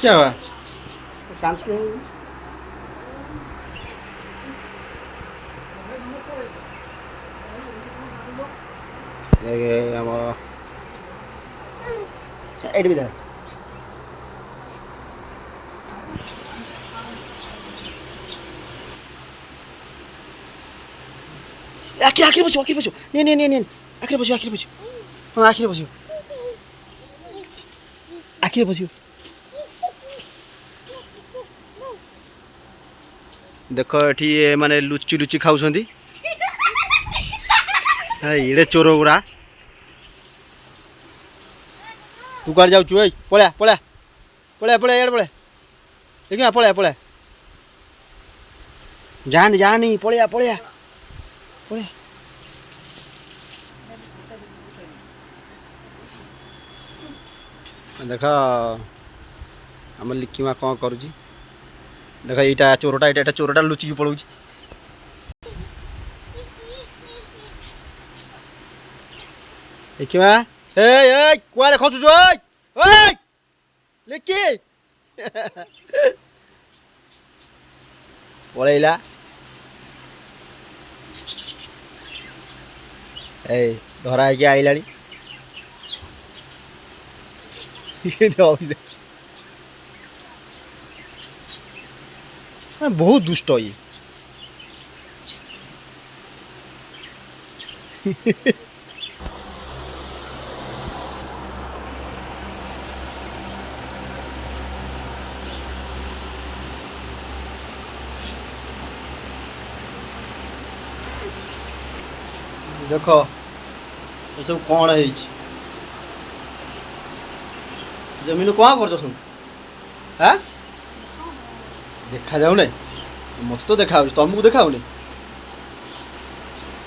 क्या हुआ? कान के एट भी आखिर बसो नहीं आखिर बसो हाँ आखिर बसो देख ये माने लुचि लुचि खाऊ इड़े चोर गुरा तू कड़ जाऊ पड़ा पड़ा पड़ा पड़ा यार पड़ा देखिए पड़ा पड़ा जानी जानी पड़ा पड़ा पड़ा देख आम लिखिमा कौन करुँच देख यहाँ चोरटा चोरटा लुचिकी पलाऊ देखिमा कुआड़े खसुच लिखी पलैला धरा है आईला बहुत दुष्ट ये देख ये सब कौन है जमीन कौन कर हाँ देखा जाऊ ना मत तो देखा तुमको देखा देख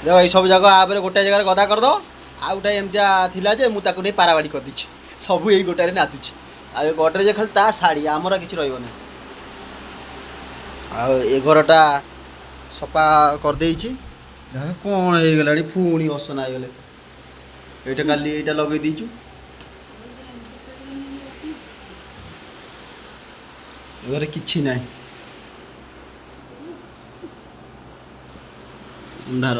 ये सब जगह आप गोटे जगह गदा करद आ गोटे एमती जे मुझे नहीं पाराबाड़ी कर दी सब यही गोटे नाचुची आ गडरेज खाली ता शाड़ी आमर किसी रही आ घरटा सफा करदे कौन हो गला पुणी असना गले ये काली ये लगे दीचु घर किछि ना अंधार